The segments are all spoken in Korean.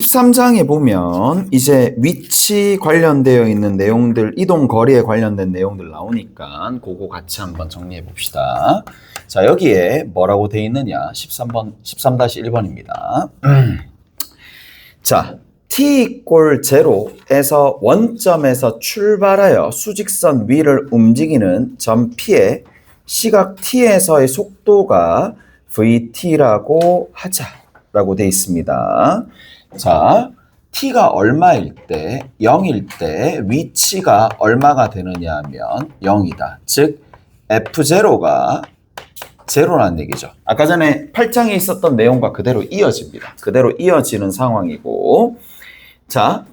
13장에 보면 이제 위치 관련되어 있는 내용들, 이동 거리에 관련된 내용들 나오니까 그거 같이 한번 정리해 봅시다. 자, 여기에 뭐라고 되어 있느냐? 13-1번입니다. 자, t = 0에서 원점에서 출발하여 수직선 위를 움직이는 점 P의 시각 t에서의 속도가 vt라고 하자라고 되어 있습니다. 자, t가 얼마일 때, 0일 때 위치가 얼마가 되느냐 하면 0이다. 즉 f0가 0라는 얘기죠. 아까 전에 8장에 있었던 내용과 그대로 이어집니다. 그대로 이어지는 상황이고, 자,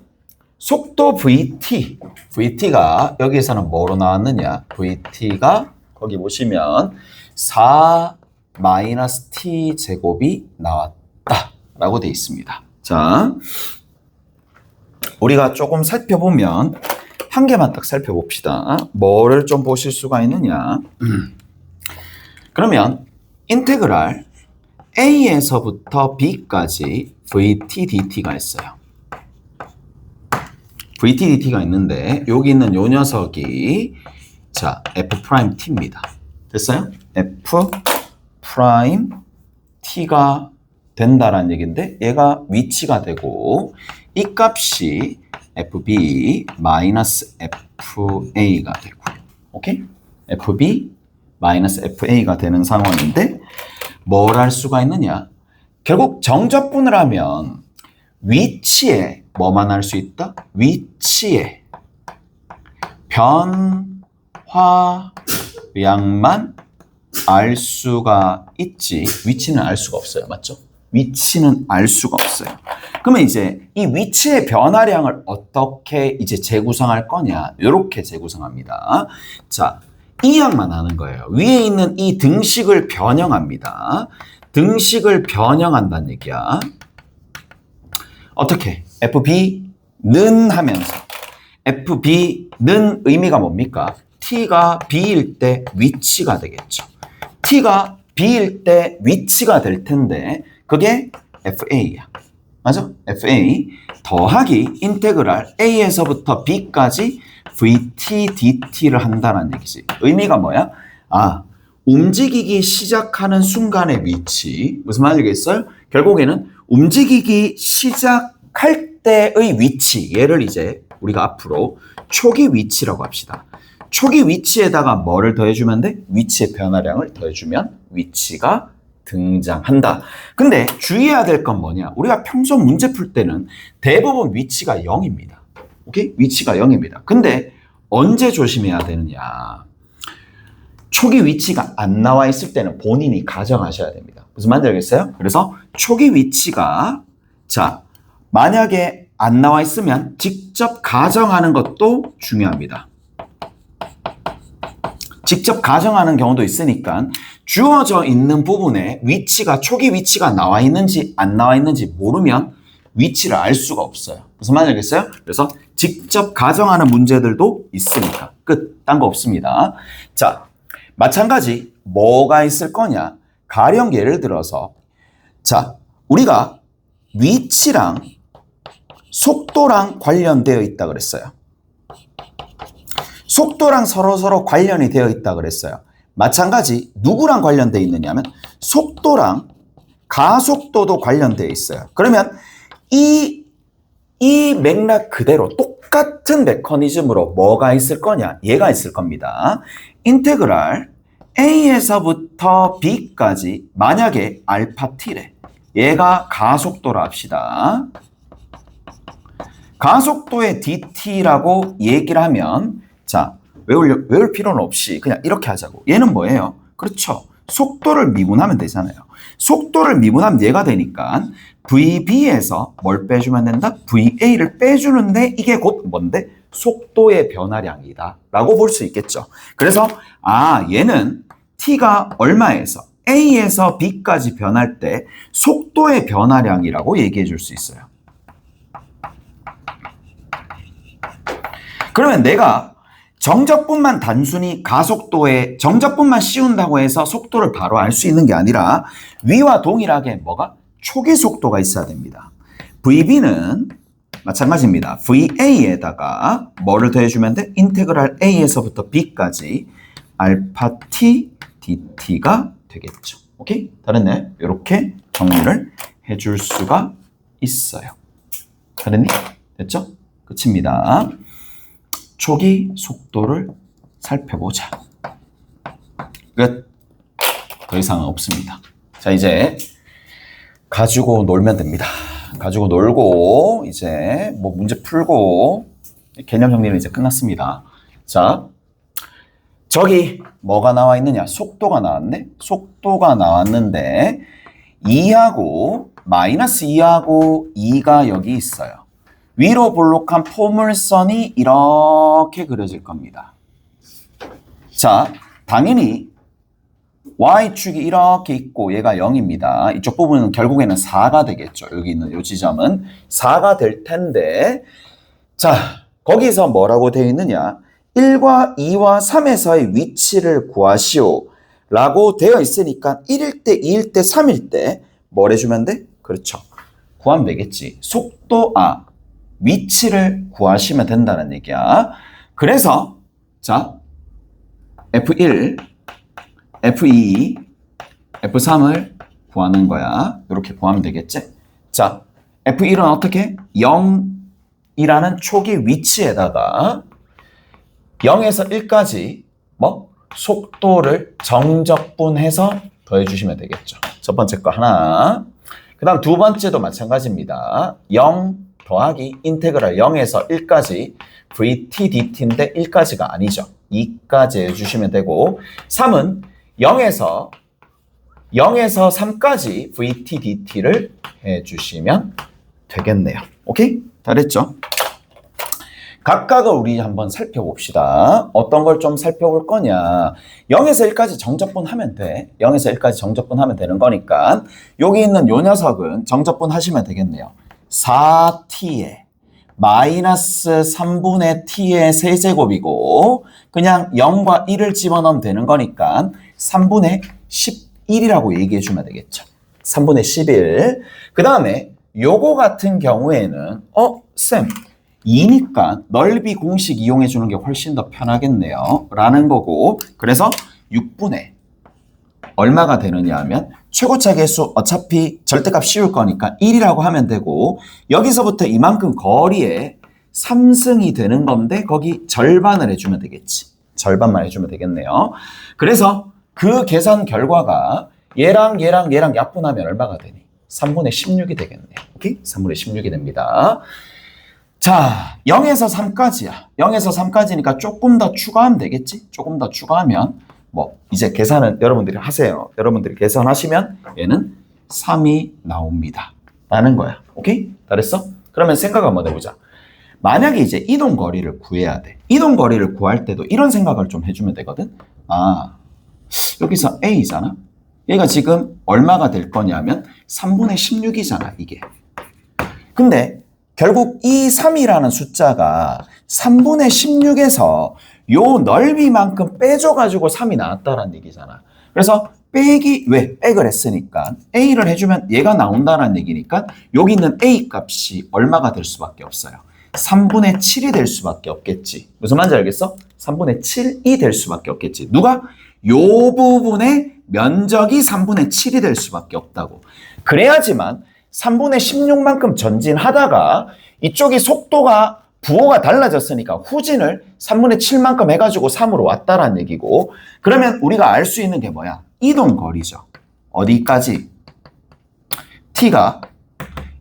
속도 vt가 여기에서는 뭐로 나왔느냐? vt가 거기 보시면 4-t 제곱이 나왔다 라고 되어 있습니다. 자, 우리가 조금 살펴보면 한 개만 딱 살펴봅시다. 뭐를 좀 보실 수가 있느냐? 그러면 인테그랄 a에서부터 b까지 vt dt가 있어요. vt dt가 있는데 여기 있는 요 녀석이 자 f't입니다. 됐어요? f't가 된다라는 얘기인데 얘가 위치가 되고 이 값이 fb 마이너스 fa가 되고, 오케이? fb 마이너스 fa가 되는 상황인데 뭘 할 수가 있느냐? 결국 정적분을 하면 위치에 뭐만 할 수 있다? 위치에 변화량만 알 수가 있지 위치는 알 수가 없어요. 맞죠? 위치는 알 수가 없어요. 그러면 이제 이 위치의 변화량을 어떻게 이제 재구성할 거냐? 이렇게 재구성합니다. 자, 이 양만 하는 거예요. 위에 있는 이 등식을 변형합니다. 등식을 변형한다는 얘기야. 어떻게? FB는 하면서 FB는 의미가 뭡니까? T가 B일 때 위치가 되겠죠. T가 B일 때 위치가 될 텐데 그게 FA야. 맞아? FA 더하기 인테그랄 A에서부터 B까지 VT DT를 한다는 얘기지. 의미가 뭐야? 아, 움직이기 시작하는 순간의 위치. 무슨 말이겠어요? 결국에는 움직이기 시작할 때의 위치. 얘를 이제 우리가 앞으로 초기 위치라고 합시다. 초기 위치에다가 뭐를 더해주면 돼? 위치의 변화량을 더해주면 위치가 등장한다. 근데 주의해야 될 건 뭐냐? 우리가 평소 문제 풀 때는 대부분 위치가 0입니다. 오케이? 위치가 0입니다. 근데 언제 조심해야 되느냐? 초기 위치가 안 나와 있을 때는 본인이 가정하셔야 됩니다. 무슨 말인지 알겠어요? 그래서 초기 위치가 자, 만약에 안 나와 있으면 직접 가정하는 것도 중요합니다. 직접 가정하는 경우도 있으니까 주어져 있는 부분에 위치가 초기 위치가 나와 있는지 안 나와 있는지 모르면 위치를 알 수가 없어요. 무슨 말인지 알겠어요? 그래서 직접 가정하는 문제들도 있으니까 끝. 딴 거 없습니다. 자, 마찬가지 뭐가 있을 거냐? 가령 예를 들어서 자, 우리가 위치랑 속도랑 관련되어 있다 그랬어요. 속도랑 서로 관련이 되어 있다 그랬어요. 마찬가지 누구랑 관련되어 있느냐면 속도랑 가속도도 관련되어 있어요. 그러면 이 맥락 그대로 똑같은 메커니즘으로 뭐가 있을 거냐? 얘가 있을 겁니다. 인테그랄 A에서부터 B까지 만약에 알파 T래. 얘가 가속도라 합시다. 가속도의 DT라고 얘기를 하면 자, 외울 필요는 없이 그냥 이렇게 하자고. 얘는 뭐예요? 그렇죠. 속도를 미분하면 되잖아요. 속도를 미분하면 얘가 되니까 VB에서 뭘 빼주면 된다? VA를 빼주는데 이게 곧 뭔데? 속도의 변화량이다 라고 볼 수 있겠죠. 그래서 아, 얘는 T가 얼마에서 A에서 B까지 변할 때 속도의 변화량이라고 얘기해 줄 수 있어요. 그러면 내가 정적분만 단순히 가속도에 정적분만 씌운다고 해서 속도를 바로 알 수 있는 게 아니라 위와 동일하게 뭐가 초기 속도가 있어야 됩니다. VB는 마찬가지입니다. VA에다가 뭐를 더해주면 돼? 인테그랄 A에서부터 B까지 알파 T dt가 되겠죠. 오케이? 다르네. 이렇게 정리를 해줄 수가 있어요. 다르니? 됐죠? 끝입니다. 초기 속도를 살펴보자. 끝. 더 이상은 없습니다. 자, 이제 가지고 놀면 됩니다. 가지고 놀고 이제 뭐 문제 풀고 개념 정리는 이제 끝났습니다. 자, 저기 뭐가 나와 있느냐? 속도가 나왔네. 속도가 나왔는데 2하고 마이너스 2하고 2가 여기 있어요. 위로 볼록한 포물선이 이렇게 그려질 겁니다. 자, 당연히 Y축이 이렇게 있고 얘가 0입니다. 이쪽 부분은 결국에는 4가 되겠죠. 여기 있는 이 지점은 4가 될 텐데 자, 거기서 뭐라고 되어 있느냐? 1과 2와 3에서의 위치를 구하시오 라고 되어 있으니까 1일 때, 2일 때, 3일 때 뭘 해주면 돼? 그렇죠. 구하면 되겠지. 속도, 위치를 구하시면 된다는 얘기야. 그래서 자, F1 F2, F3을 구하는 거야. 이렇게 구하면 되겠지? 자, F1은 어떻게? 0이라는 초기 위치에다가 0에서 1까지 뭐? 속도를 정적분해서 더해주시면 되겠죠. 첫 번째 거 하나. 그 다음 두 번째도 마찬가지입니다. 0 더하기 인테그랄 0에서 1까지 VT dt인데 1까지가 아니죠. 2까지 해주시면 되고 3은 0에서 3까지 VT dt를 해주시면 되겠네요. 오케이? 잘했죠? 각각을 우리 한번 살펴봅시다. 어떤 걸 좀 살펴볼 거냐. 0에서 1까지 정적분 하면 돼. 0에서 1까지 정적분 하면 되는 거니까 여기 있는 요 녀석은 정적분 하시면 되겠네요. 4t에 마이너스 3분의 t의 세제곱이고 그냥 0과 1을 집어넣으면 되는 거니까 3분의 11이라고 얘기해 주면 되겠죠. 3분의 11. 그 다음에 요거 같은 경우에는 쌤 2니까 넓이 공식 이용해 주는 게 훨씬 더 편하겠네요. 라는 거고 그래서 6분의 얼마가 되느냐 하면 최고차 계수 어차피 절대값 씌울 거니까 1이라고 하면 되고 여기서부터 이만큼 거리에 3승이 되는 건데 거기 절반을 해주면 되겠지. 절반만 해주면 되겠네요. 그래서 그 계산 결과가 얘랑 약분하면 얼마가 되니? 3분의 16이 되겠네요. 오케이? 3분의 16이 됩니다. 자, 0에서 3까지야. 0에서 3까지니까 조금 더 추가하면 되겠지? 조금 더 추가하면 뭐 이제 계산은 여러분들이 하세요. 여러분들이 계산하시면 얘는 3이 나옵니다. 라는 거야. 오케이? 잘했어? 그러면 생각 한번 해보자. 만약에 이제 이동 거리를 구해야 돼. 이동 거리를 구할 때도 이런 생각을 좀 해주면 되거든. 여기서 A잖아. 얘가 지금 얼마가 될 거냐면 3분의 16이잖아, 이게. 근데 결국 이 3이라는 숫자가 3분의 16에서 요 넓이만큼 빼줘가지고 3이 나왔다라는 얘기잖아. 그래서 왜? 백을 했으니까 A를 해주면 얘가 나온다는 얘기니까 여기 있는 A 값이 얼마가 될 수밖에 없어요. 3분의 7이 될 수밖에 없겠지. 무슨 말인지 알겠어? 3분의 7이 될 수밖에 없겠지. 누가? 요 부분의 면적이 3분의 7이 될 수밖에 없다고. 그래야지만 3분의 16만큼 전진하다가 이쪽이 속도가 부호가 달라졌으니까 후진을 3분의 7만큼 해가지고 3으로 왔다라는 얘기고 그러면 우리가 알 수 있는 게 뭐야? 이동 거리죠. 어디까지? T가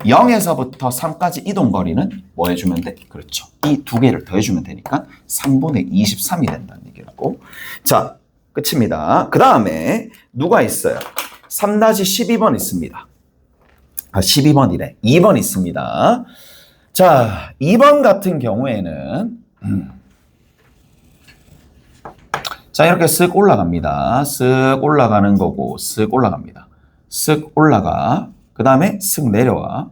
0에서부터 3까지 이동 거리는 뭐 해주면 돼? 그렇죠. 이 두 개를 더해주면 되니까 3분의 23이 된다는 얘기라고. 자, 끝입니다. 그 다음에 누가 있어요? 3-12번 있습니다. 12번이래. 2번 있습니다. 자, 2번 같은 경우에는 자, 이렇게 쓱 올라갑니다. 쓱 올라가는 거고 쓱 올라갑니다. 쓱 올라가. 그 다음에 쓱 내려와.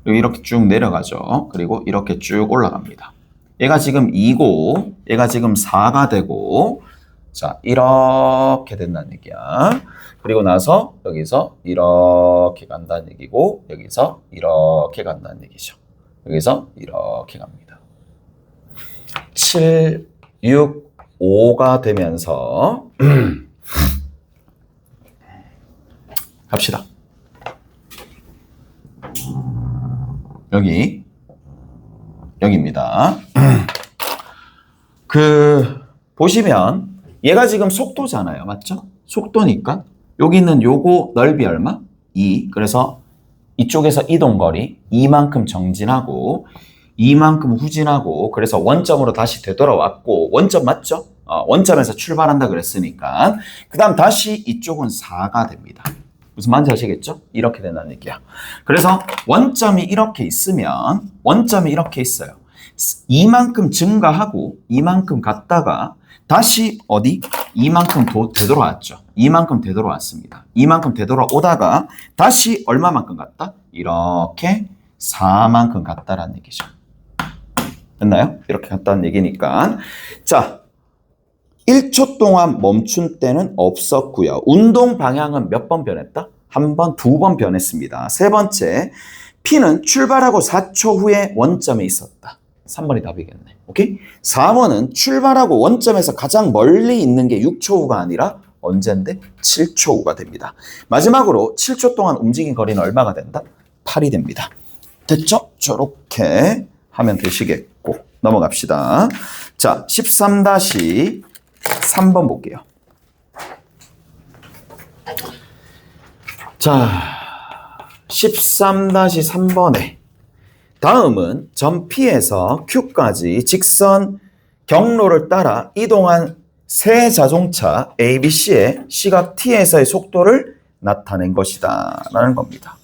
그리고 이렇게 쭉 내려가죠. 그리고 이렇게 쭉 올라갑니다. 얘가 지금 2고 얘가 지금 4가 되고 자, 이렇게 된다는 얘기야. 그리고 나서 여기서 이렇게 간다는 얘기고 여기서 이렇게 간다는 얘기죠. 여기서 이렇게 갑니다. 7, 6, 5가 되면서 갑시다. 여기입니다. 보시면 얘가 지금 속도잖아요. 맞죠? 속도니까 여기는 요거 넓이 얼마? 2. 그래서 이쪽에서 이동거리 2만큼 정진하고 2만큼 후진하고 그래서 원점으로 다시 되돌아왔고 원점 맞죠? 원점에서 출발한다 그랬으니까 그 다음 다시 이쪽은 4가 됩니다. 무슨 말인지 아시겠죠? 이렇게 된다는 얘기야. 그래서 원점이 이렇게 있으면 원점이 이렇게 있어요. 이만큼 증가하고 이만큼 갔다가 다시 어디? 이만큼 되돌아왔죠. 이만큼 되돌아왔습니다. 이만큼 되돌아오다가 다시 얼마만큼 갔다? 이렇게 4만큼 갔다라는 얘기죠. 됐나요? 이렇게 갔다는 얘기니까. 자, 1초 동안 멈춘 때는 없었고요. 운동 방향은 몇 번 변했다? 한 번, 2번 변했습니다. 세 번째, P는 출발하고 4초 후에 원점에 있었다. 3번이 답이겠네. 오케이? 4번은 출발하고 원점에서 가장 멀리 있는 게 6초 후가 아니라 언젠데? 7초 후가 됩니다. 마지막으로 7초 동안 움직인 거리는 얼마가 된다? 8이 됩니다. 됐죠? 저렇게 하면 되시겠고 넘어갑시다. 자, 13-3번 볼게요. 자, 13-3번에 다음은 점 P에서 Q까지 직선 경로를 따라 이동한 세 자동차 A, B, C의 시각 T에서의 속도를 나타낸 것이다 라는 겁니다.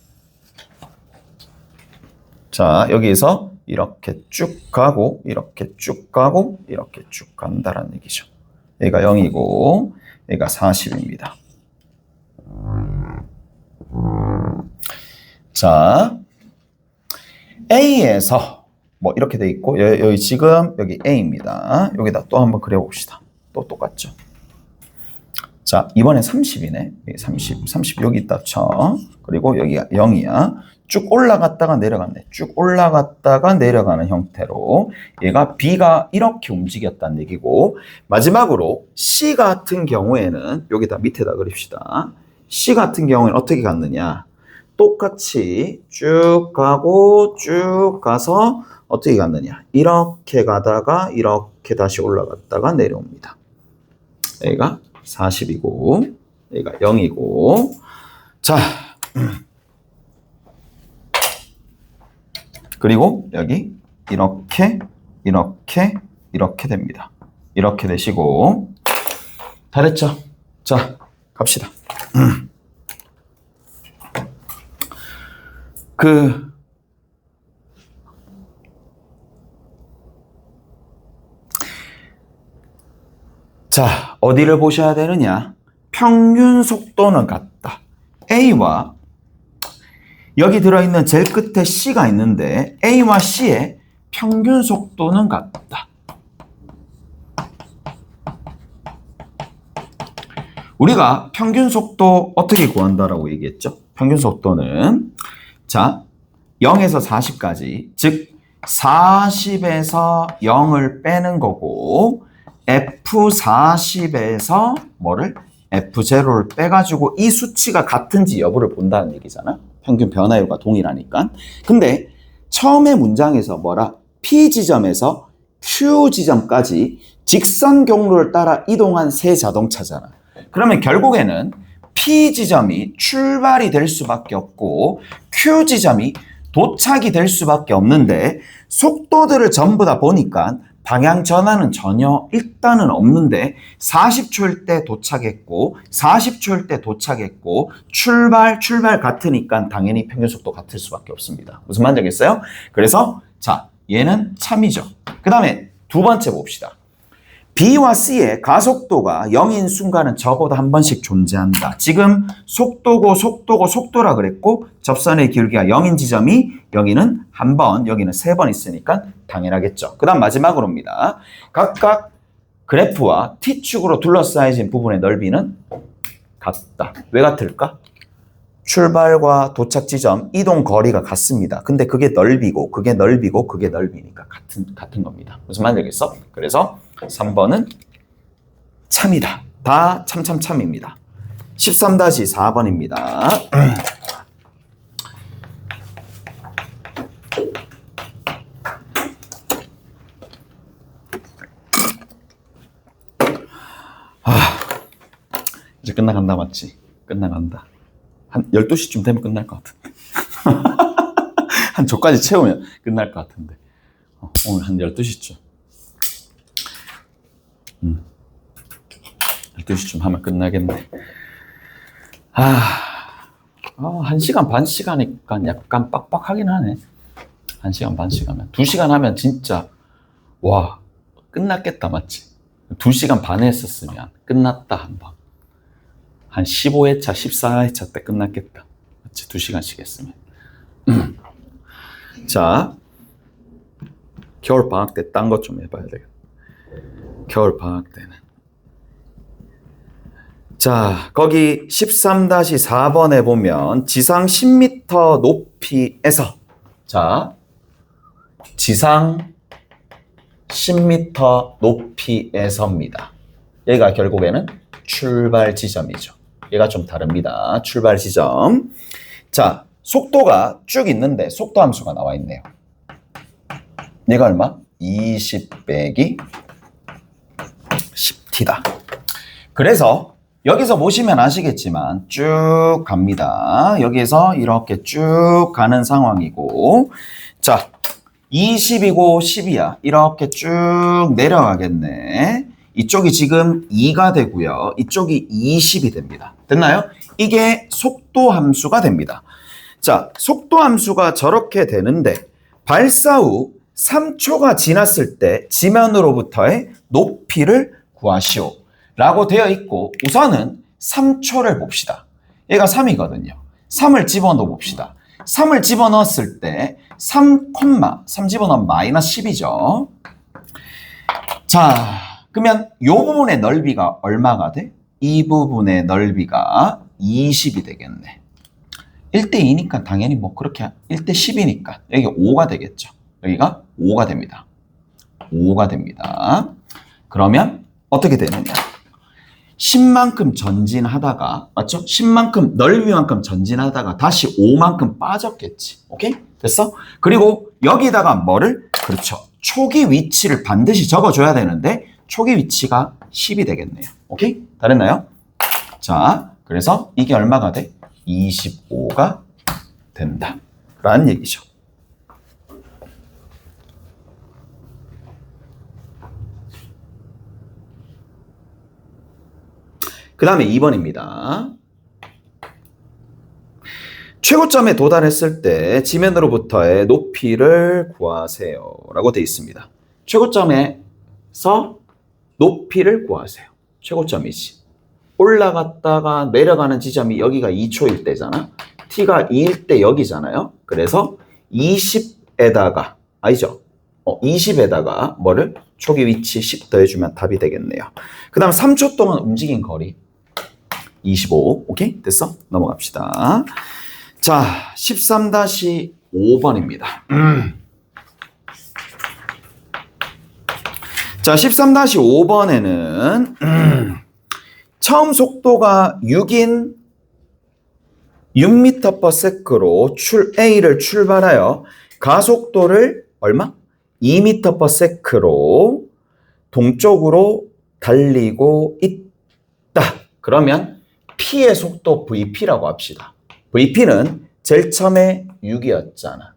자, 여기서 이렇게 쭉 가고 이렇게 쭉 가고 이렇게 쭉 간다라는 얘기죠. 여기가 0이고 여기가 40입니다. 자, A에서 뭐 이렇게 돼 있고 여기 지금 여기 A입니다. 여기다 또 한번 그려봅시다. 또 똑같죠. 자, 이번엔 30이네. 30 여기 있다 쳐. 그리고 여기가 0이야. 쭉 올라갔다가 내려갔네. 쭉 올라갔다가 내려가는 형태로 얘가 B가 이렇게 움직였다는 얘기고 마지막으로 C 같은 경우에는 여기다 밑에다 그립시다. C 같은 경우에는 어떻게 갔느냐. 똑같이 쭉 가고 쭉 가서 어떻게 갔느냐. 이렇게 가다가 이렇게 다시 올라갔다가 내려옵니다. 여기가 40이고 여기가 0이고 자 그리고 여기 이렇게 됩니다. 이렇게 되시고 다 됐죠? 자, 갑시다. 자, 어디를 보셔야 되느냐? 평균 속도는 같다. A와 여기 들어있는 제일 끝에 C가 있는데 A와 C의 평균 속도는 같다. 우리가 평균 속도 어떻게 구한다라고 얘기했죠? 평균 속도는 자 0에서 40까지 즉 40에서 0을 빼는 거고 F40에서 뭐를? F0를 빼가지고 이 수치가 같은지 여부를 본다는 얘기잖아. 평균 변화율과 동일하니까. 근데 처음에 문장에서 뭐라? P 지점에서 Q 지점까지 직선 경로를 따라 이동한 세 자동차잖아. 그러면 결국에는 P 지점이 출발이 될 수밖에 없고 Q 지점이 도착이 될 수밖에 없는데 속도들을 전부 다 보니까 방향 전환은 전혀 일단은 없는데 40초일 때 도착했고 40초일 때 도착했고 출발 같으니까 당연히 평균 속도 같을 수밖에 없습니다. 무슨 말인지 알겠어요? 그래서 자 얘는 참이죠. 그 다음에 두 번째 봅시다. B와 C의 가속도가 0인 순간은 적어도 한 번씩 존재한다. 지금 속도라 그랬고 접선의 기울기가 0인 지점이 여기는 한 번, 여기는 3번 있으니까 당연하겠죠. 그 다음 마지막으로입니다. 각각 그래프와 T축으로 둘러싸여진 부분의 넓이는 같다. 왜 같을까? 출발과 도착 지점 이동 거리가 같습니다. 근데 그게 넓이고 그게 넓이고 그게 넓이니까 같은 겁니다. 무슨 말인지 알겠어? 그래서 3번은 참이다. 다 참입니다. 13-4번입니다. 이제 끝나간다 맞지? 끝나간다. 한 12시쯤 되면 끝날 것 같은데. 한 저까지 채우면 끝날 것 같은데. 오늘 한 12시쯤. 12시쯤 하면 끝나겠네. 1시간 반 시간이니까 약간 빡빡하긴 하네. 1시간 반 시간이면. 2시간 하면 진짜, 와, 끝났겠다, 맞지? 2시간 반 했었으면 끝났다, 한 번. 한 15회차, 14회차 때 끝났겠다. 맞지? 2시간씩 했으면. 자, 겨울방학 때 딴 것 좀 해봐야 되겠다. 겨울방학 때는. 자, 거기 13-4번에 보면 지상 10m 높이에서 자, 지상 10m 높이에서입니다. 얘가 결국에는 출발 지점이죠. 얘가 좀 다릅니다. 출발 지점. 자, 속도가 쭉 있는데 속도 함수가 나와 있네요. 얘가 얼마? 20 빼기 10t다. 그래서 여기서 보시면 아시겠지만 쭉 갑니다. 여기에서 이렇게 쭉 가는 상황이고, 자, 20이고 10이야. 이렇게 쭉 내려가겠네. 이쪽이 지금 2가 되고요. 이쪽이 20이 됩니다. 됐나요? 이게 속도 함수가 됩니다. 자, 속도 함수가 저렇게 되는데 발사 후 3초가 지났을 때 지면으로부터의 높이를 구하시오 라고 되어 있고, 우선은 3초를 봅시다. 얘가 3이거든요. 3을 집어넣어 봅시다. 3을 집어넣었을 때 3 집어넣으면 마이너스 10이죠. 자, 그러면 이 부분의 넓이가 얼마가 돼? 이 부분의 넓이가 20이 되겠네. 1대2니까 당연히 뭐 그렇게 1대10이니까 여기 5가 되겠죠. 여기가 5가 됩니다. 5가 됩니다. 그러면 어떻게 되느냐? 10만큼 전진하다가, 맞죠? 10만큼 넓이만큼 전진하다가 다시 5만큼 빠졌겠지. 오케이? 됐어? 그리고 여기다가 뭐를? 그렇죠. 초기 위치를 반드시 적어줘야 되는데 초기 위치가 10이 되겠네요. 오케이? 다 됐나요? 자, 그래서 이게 얼마가 돼? 25가 된다. 라는 얘기죠. 그 다음에 2번입니다. 최고점에 도달했을 때 지면으로부터의 높이를 구하세요 라고 되어 있습니다. 최고점에서 높이를 구하세요. 최고점이지. 올라갔다가 내려가는 지점이 여기가 2초일 때잖아. t가 2일 때 여기잖아요. 그래서 20에다가, 아니죠? 20에다가 뭐를? 초기 위치 10 더해주면 답이 되겠네요. 그 다음 3초 동안 움직인 거리 25. 오케이? 됐어? 넘어갑시다. 자, 13-5번입니다. 자, 13-5번에는 처음 속도가 6인 6m/s로 A를 출발하여 가속도를 얼마? 2m/s로 동쪽으로 달리고 있다. 그러면 P의 속도 VP라고 합시다. VP는 제일 처음에 6이었잖아.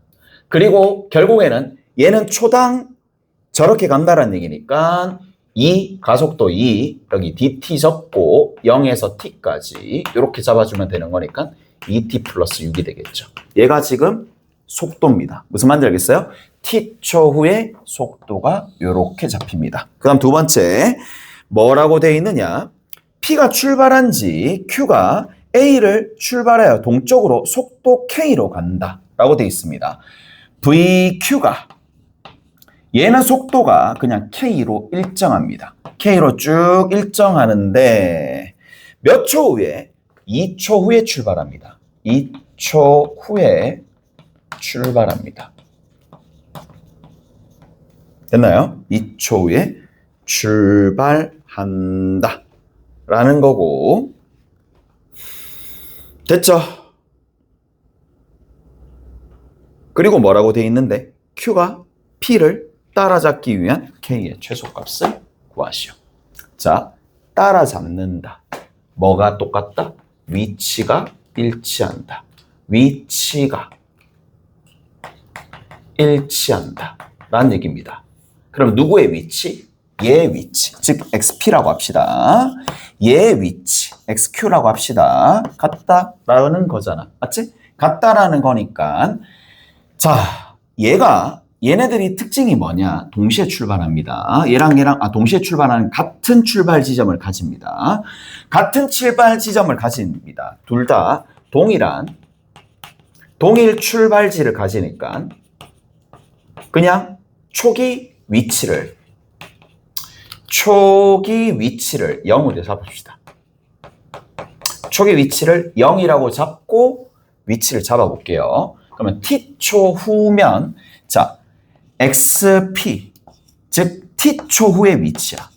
그리고 결국에는 얘는 초당 저렇게 간다는 얘기니까 가속도 2, 여기 dt 적고 0에서 t까지 이렇게 잡아주면 되는 거니까 2t 플러스 6이 되겠죠. 얘가 지금 속도입니다. 무슨 말인지 알겠어요? t초 후에 속도가 이렇게 잡힙니다. 그 다음 두 번째, 뭐라고 되어 있느냐? P가 출발한 지 Q가 A를 출발하여 동쪽으로 속도 K로 간다 라고 되어 있습니다. VQ가 얘는 속도가 그냥 K로 일정합니다. K로 쭉 일정하는데 몇 초 후에? 2초 후에 출발합니다. 2초 후에 출발합니다. 됐나요? 2초 후에 출발한다 라는 거고, 됐죠? 그리고 뭐라고 돼 있는데 Q가 P를 따라잡기 위한 K의 최소값을 구하시오. 자, 따라잡는다. 뭐가 똑같다? 위치가 일치한다. 위치가 일치한다 라는 얘기입니다. 그럼 누구의 위치? 얘의 위치, 즉 XP라고 합시다. 얘의 위치, XQ라고 합시다. 같다라는 거잖아. 맞지? 같다라는 거니까, 자, 얘네들이 특징이 뭐냐? 동시에 출발합니다. 동시에 출발하는 같은 출발 지점을 가집니다. 같은 출발 지점을 가집니다. 둘 다 동일 출발지를 가지니까 그냥 초기 위치를 0으로 잡읍시다. 초기 위치를 0이라고 잡고 위치를 잡아볼게요. 그러면 t초 후면, 자, xp, 즉 t초 후의 위치야.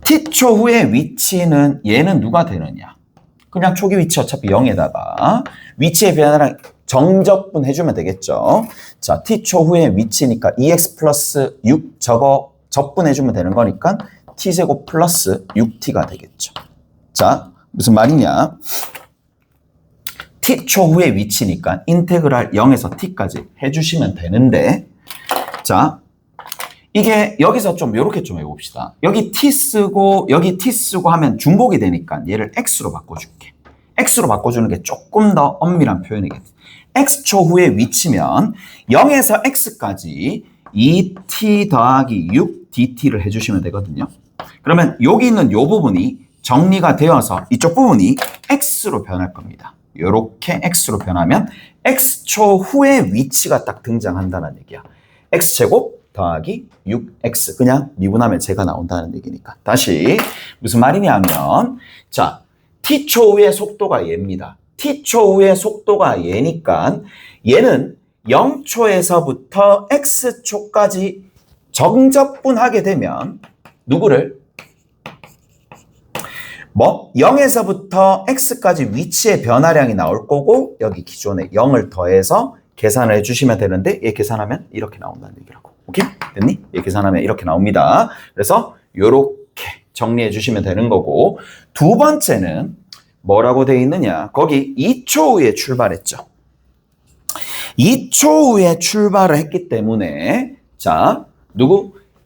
t초 후의 위치는 얘는 누가 되느냐? 그냥 초기 위치 어차피 0에다가 위치의 변화랑 정적분 해주면 되겠죠. 자, t초 후의 위치니까 2x 플러스 6 저거 적분해주면 되는 거니까 t제곱 플러스 6t가 되겠죠. 자, 무슨 말이냐? t초 후의 위치니까 인테그랄 0에서 t까지 해주시면 되는데, 자, 이게 여기서 좀 이렇게 좀 해봅시다. 여기 t 쓰고 여기 t 쓰고 하면 중복이 되니까 얘를 x로 바꿔줄게. x로 바꿔주는 게 조금 더 엄밀한 표현이겠지. x초 후의 위치면 0에서 x까지 2t 더하기 6 dt를 해주시면 되거든요. 그러면 여기 있는 이 부분이 정리가 되어서 이쪽 부분이 x로 변할 겁니다. 이렇게 x로 변하면 x초 후의 위치가 딱 등장한다는 얘기야. x제곱 더하기 6x, 그냥 미분하면 제가 나온다는 얘기니까. 다시 무슨 말이냐면, 자, t초 후의 속도가 얘입니다. t초 후의 속도가 얘니까 얘는 0초에서부터 x초까지 정적분하게 되면 누구를? 0에서부터 x까지 위치의 변화량이 나올 거고, 여기 기존에 0을 더해서 계산을 해주시면 되는데, 얘 계산하면 이렇게 나온다는 얘기라고. 오케이? 됐니? 얘 계산하면 이렇게 나옵니다. 그래서 이렇게 정리해 주시면 되는 거고, 두 번째는 뭐라고 돼 있느냐? 거기 2초 후에 출발했죠. 2초 후에 출발을 했기 때문에, 자,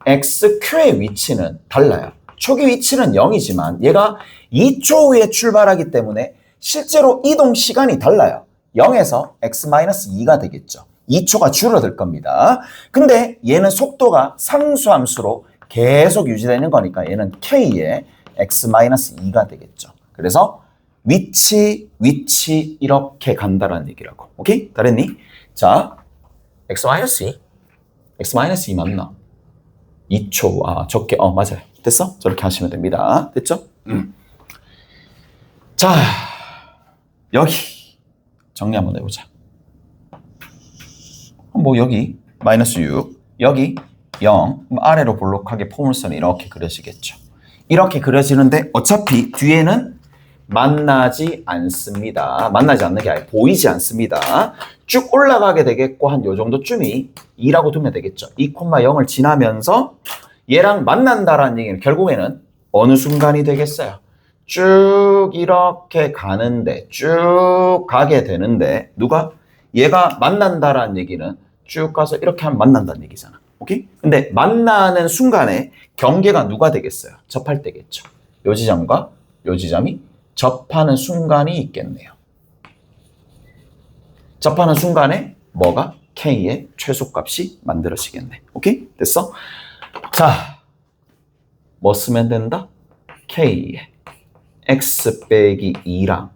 XQ의 위치는 달라요. 초기 위치는 0이지만 얘가 2초 후에 출발하기 때문에 실제로 이동 시간이 달라요. 0에서 x-2가 되겠죠. 2초가 줄어들 겁니다. 근데 얘는 속도가 상수함수로 계속 유지되는 거니까 얘는 k의 x-2가 되겠죠. 그래서 위치 이렇게 간다라는 얘기라고. 오케이? 다랬니? 자, x-2 맞나? 2초, 적게, 맞아요. 됐어? 저렇게 하시면 됩니다. 됐죠? 자, 여기 정리 한번 해보자. 여기 마이너스 6, 여기 0, 아래로 볼록하게 포물선이 이렇게 그려지겠죠. 이렇게 그려지는데 어차피 뒤에는 만나지 않습니다. 만나지 않는 게 아니라 보이지 않습니다. 쭉 올라가게 되겠고 한 요 정도쯤이 2라고 두면 되겠죠. 2,0을 지나면서 얘랑 만난다라는 얘기는 결국에는 어느 순간이 되겠어요? 쭉 이렇게 가는데, 쭉 가게 되는데, 누가? 얘가 만난다라는 얘기는 쭉 가서 이렇게 하면 만난다는 얘기잖아. 오케이? 근데 만나는 순간에 경계가 누가 되겠어요? 접할 때겠죠. 요 지점과 요 지점이 접하는 순간이 있겠네요. 접하는 순간에 뭐가? K의 최소값이 만들어지겠네. 오케이? 됐어? 자, 뭐 쓰면 된다? K의 x 빼기 2랑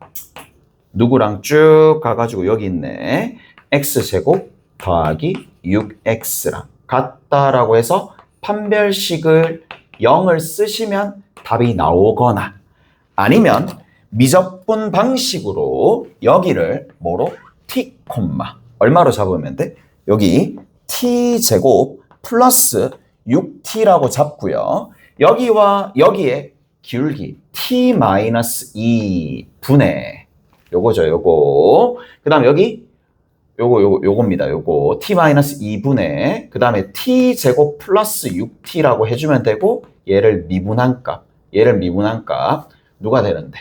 누구랑 쭉 가가지고 여기 있네. x제곱 더하기 6x랑 같다라고 해서 판별식을 0을 쓰시면 답이 나오거나 아니면 미적분 방식으로 여기를 뭐로? t, 얼마로 잡으면 돼? 여기 t제곱 플러스 6t라고 잡고요. 여기와 여기에 기울기 t-2분의 요거죠, 요거. 그 다음 여기 요겁니다. 요거 t-2분의 그 다음에 t제곱 플러스 6t라고 해주면 되고 얘를 미분한 값 누가 되는데?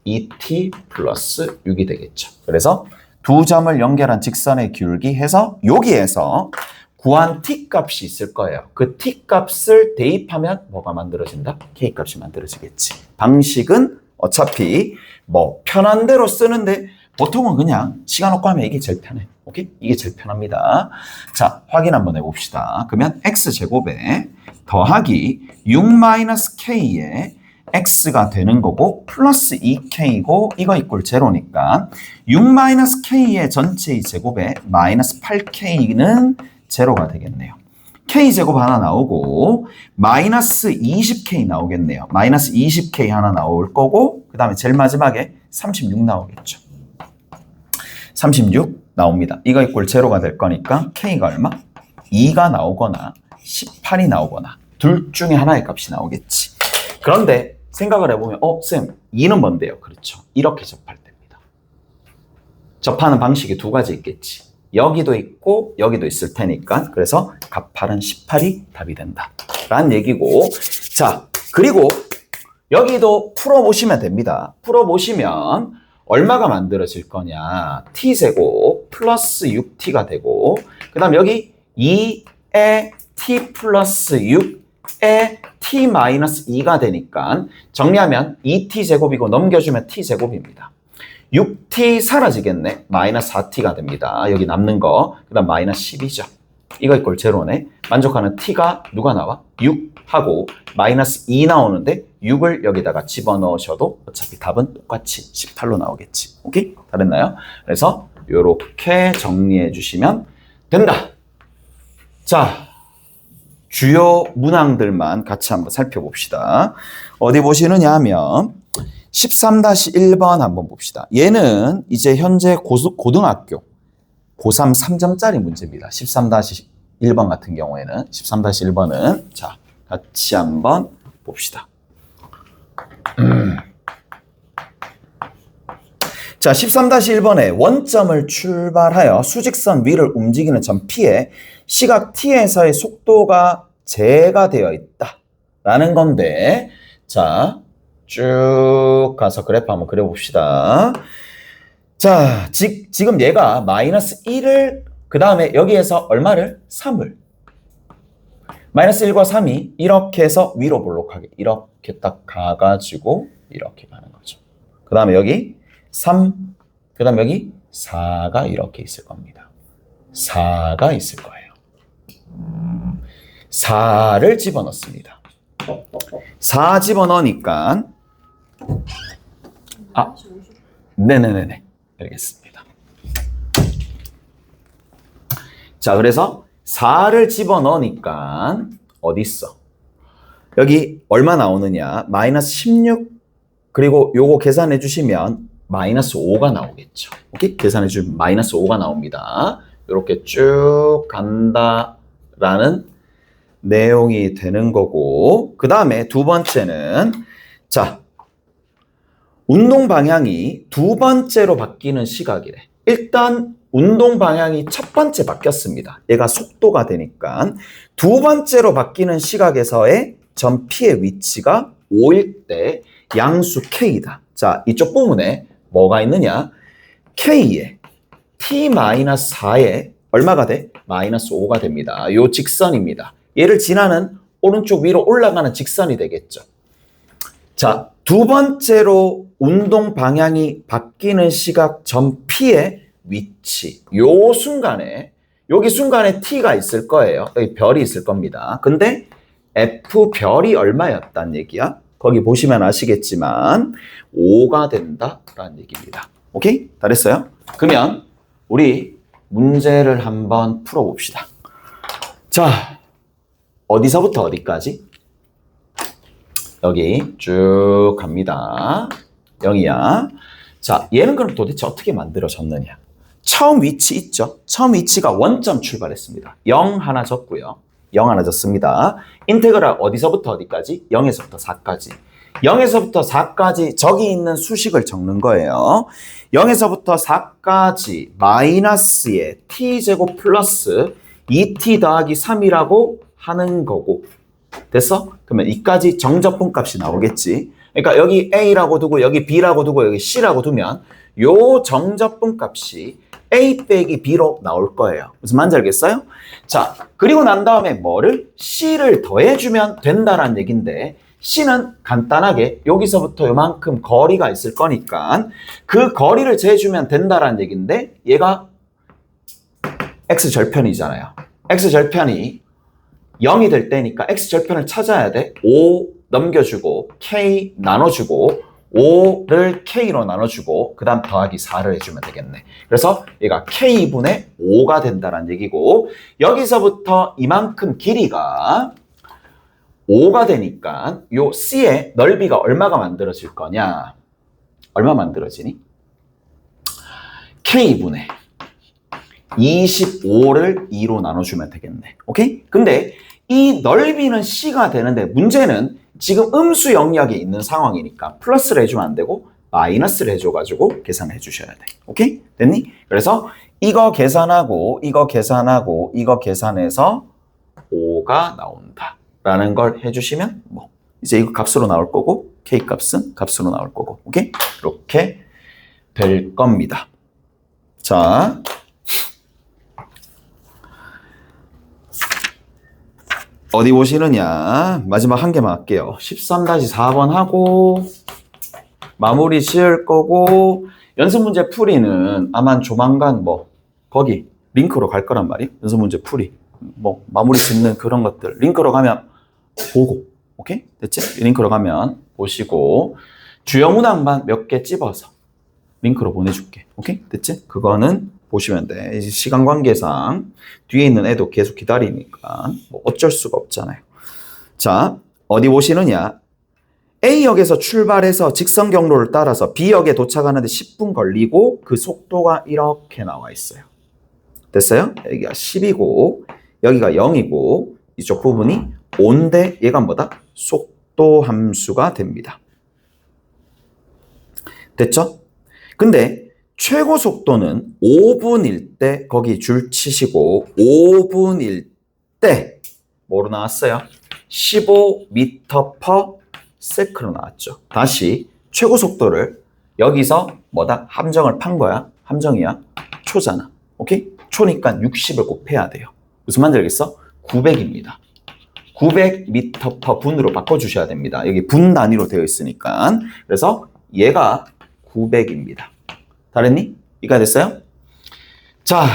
2t 플러스 6이 되겠죠. 그래서 두 점을 연결한 직선의 기울기 해서 여기에서 구한 t 값이 있을 거예요. 그 t 값을 대입하면 뭐가 만들어진다? k 값이 만들어지겠지. 방식은 어차피 뭐 편한 대로 쓰는데 보통은 그냥 시간 없고 하면 이게 제일 편해. 오케이? 이게 제일 편합니다. 자, 확인 한번 해봅시다. 그러면 x제곱에 더하기 6-k에 x가 되는 거고 플러스 2k고 이거 이꼴 제로니까 6-k의 전체의 제곱에 마이너스 8k는 제로가 되겠네요. k제곱 하나 나오고 마이너스 20k 나오겠네요. 마이너스 20k 하나 나올 거고 그 다음에 제일 마지막에 36 나오겠죠. 36 나옵니다. 이거 이꼴 제로가 될 거니까 k가 얼마? 2가 나오거나 18이 나오거나 둘 중에 하나의 값이 나오겠지. 그런데 생각을 해보면 쌤 2는 뭔데요? 그렇죠. 이렇게 접할 때입니다. 접하는 방식이 두 가지 있겠지. 여기도 있고 여기도 있을 테니까 그래서 값8은 18이 답이 된다 라는 얘기고 자 그리고 여기도 풀어보시면 됩니다. 풀어보시면 얼마가 만들어질 거냐 t제곱 플러스 6t가 되고 그 다음 여기 2에 t 플러스 6에 t-2가 되니까 정리하면 2t제곱이고 넘겨주면 t제곱입니다. 6t 사라지겠네. 마이너스 4t가 됩니다. 여기 남는 거. 그 다음 마이너스 10이죠. 이거 이꼴 제로네. 만족하는 t가 누가 나와? 6하고 마이너스 2 나오는데 6을 여기다가 집어넣으셔도 어차피 답은 똑같이 18로 나오겠지. 오케이? 다 됐나요? 그래서 이렇게 정리해 주시면 된다. 자, 주요 문항들만 같이 한번 살펴봅시다. 어디 보시느냐 하면 13-1번 한번 봅시다. 얘는 이제 현재 고등학교 고3 3점짜리 문제입니다. 13-1번 같은 경우에는 13-1번은 자 같이 한번 봅시다. 자 13-1번에 원점을 출발하여 수직선 위를 움직이는 점 P에 시각 T에서의 속도가 제가 되어 있다 라는 건데 자 쭉 가서 그래프 한번 그려봅시다. 자, 지금 얘가 마이너스 1을 그 다음에 여기에서 얼마를? 3을 마이너스 1과 3이 이렇게 해서 위로 볼록하게 이렇게 딱 가가지고 이렇게 가는 거죠. 그 다음에 여기 3, 그 다음에 여기 4가 이렇게 있을 겁니다. 4가 있을 거예요. 4를 집어넣습니다. 4 집어넣으니까 네네네네 알겠습니다. 자 그래서 4를 집어넣으니까 어디 있어? 여기 얼마 나오느냐 마이너스 16 그리고 요거 계산해 주시면 마이너스 5가 나오겠죠. 오케이? 계산해 주면 마이너스 5가 나옵니다. 이렇게 쭉 간다라는 내용이 되는 거고 그 다음에 두 번째는 자 운동 방향이 두 번째로 바뀌는 시각이래. 일단 운동 방향이 첫 번째 바뀌었습니다. 얘가 속도가 되니까 두 번째로 바뀌는 시각에서의 점 P의 위치가 5일 때 양수 K다. 자 이쪽 부분에 뭐가 있느냐 K에 T-4에 얼마가 돼? 마이너스 5가 됩니다. 요 직선입니다. 얘를 지나는 오른쪽 위로 올라가는 직선이 되겠죠. 자, 두 번째로 운동 방향이 바뀌는 시각 점 P의 위치. 요 순간에, 여기 순간에 T가 있을 거예요. 여기 별이 있을 겁니다. 근데 F 별이 얼마였단 얘기야? 거기 보시면 아시겠지만 5가 된다라는 얘기입니다. 오케이? 다 됐어요? 그러면 우리 문제를 한번 풀어봅시다. 자, 어디서부터 어디까지? 여기 쭉 갑니다. 0이야. 자, 얘는 그럼 도대체 어떻게 만들어졌느냐? 처음 위치 있죠? 처음 위치가 원점 출발했습니다. 0 하나 졌고요. 0 하나 졌습니다. 인테그랄 어디서부터 어디까지? 0에서부터 4까지. 0에서부터 4까지 저기 있는 수식을 적는 거예요. 0에서부터 4까지 마이너스에 t제곱 플러스 2t 더하기 3이라고 하는 거고. 됐어? 그러면 이까지 정적분 값이 나오겠지. 그러니까 여기 a라고 두고 여기 b라고 두고 여기 c라고 두면 요 정적분 값이 a 빼기 b로 나올 거예요. 무슨 말인지 알겠어요? 자, 그리고 난 다음에 뭐를? c를 더해주면 된다라는 얘기인데 c는 간단하게 여기서부터 요만큼 거리가 있을 거니까 그 거리를 재주면 된다라는 얘기인데 얘가 x절편이잖아요. x절편이 0이 될 때니까 x절편을 찾아야 돼. 5 넘겨주고 k 나눠주고 5를 k로 나눠주고 그 다음 더하기 4를 해주면 되겠네. 그래서 얘가 k분의 5가 된다는 얘기고 여기서부터 이만큼 길이가 5가 되니까 요 C의 넓이가 얼마가 만들어질 거냐? 얼마 만들어지니? K분의 25를 2로 나눠주면 되겠네. 오케이? 근데 이 넓이는 C가 되는데 문제는 지금 음수 영역에 있는 상황이니까 플러스를 해주면 안 되고 마이너스를 해줘가지고 계산해 주셔야 돼. 오케이? 됐니? 그래서 이거 계산하고 이거 계산하고 이거 계산해서 5가 나온다 라는 걸 해주시면 뭐 이제 이거 값으로 나올 거고 K 값은 값으로 나올 거고. 오케이? 이렇게 될 겁니다. 자, 어디 보시느냐? 마지막 한 개만 할게요. 13-4번 하고 마무리 지을 거고 연습 문제 풀이는 아마 조만간 뭐 거기 링크로 갈 거란 말이에요. 연습 문제 풀이 뭐 마무리 짓는 그런 것들 링크로 가면 보고. 오케이? 됐지? 링크로 가면 보시고 주요 문항만 몇 개 찝어서 링크로 보내줄게. 오케이? 됐지? 그거는 보시면 돼. 시간 관계상 뒤에 있는 애도 계속 기다리니까 뭐 어쩔 수가 없잖아요. 자, 어디 보시느냐? A역에서 출발해서 직선 경로를 따라서 B역에 도착하는데 10분 걸리고 그 속도가 이렇게 나와 있어요. 됐어요? 여기가 10이고 여기가 0이고 이쪽 부분이 5인데 얘가 뭐다? 속도 함수가 됩니다. 됐죠? 근데 최고 속도는 5분일 때 거기 줄 치시고 5분일 때 뭐로 나왔어요? 15m/s로 나왔죠. 다시 최고 속도를 여기서 뭐다? 함정을 판 거야. 함정이야. 초잖아. 오케이? 초니까 60을 곱해야 돼요. 무슨 말인지 알겠어? 900입니다. 900m/분으로 바꿔주셔야 됩니다. 여기 분 단위로 되어 있으니까. 그래서 얘가 900입니다. 다랬니? 이해가 됐어요? 자,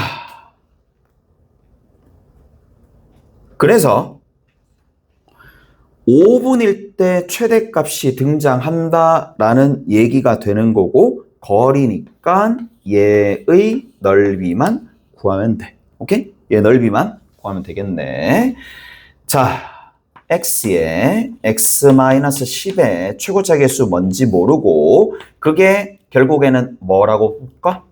그래서 5분일 때 최대값이 등장한다라는 얘기가 되는 거고 거리니까 얘의 넓이만 구하면 돼. 오케이? 얘 넓이만 구하면 되겠네. 자, x에 x-10의 최고차 계수 뭔지 모르고 그게 결국에는 뭐라고 볼까?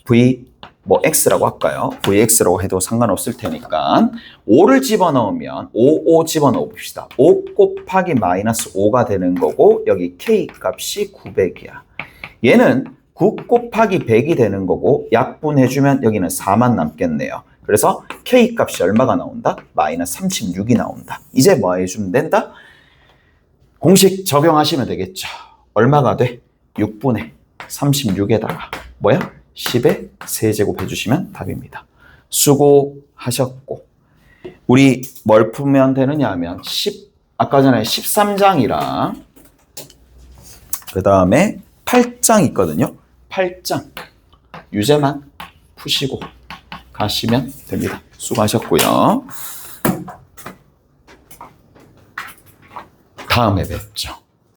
v 뭐 x라고 할까요? vx라고 해도 상관없을 테니까 5를 집어넣으면 5 집어넣어 봅시다. 5 곱하기 마이너스 5가 되는 거고 여기 k 값이 900이야. 얘는 9 곱하기 100이 되는 거고 약분해주면 여기는 4만 남겠네요. 그래서 k 값이 얼마가 나온다? 마이너스 36이 나온다. 이제 뭐 해주면 된다? 공식 적용하시면 되겠죠. 얼마가 돼? 6분의 36에다가 뭐야? 10의 세제곱 해주시면 답입니다. 수고하셨고 우리 뭘 풀면 되느냐 하면 아까 전에 13장이랑 그 다음에 8장 있거든요. 8장 유제만 푸시고 가시면 됩니다. 수고하셨고요. 다음에 뵙죠.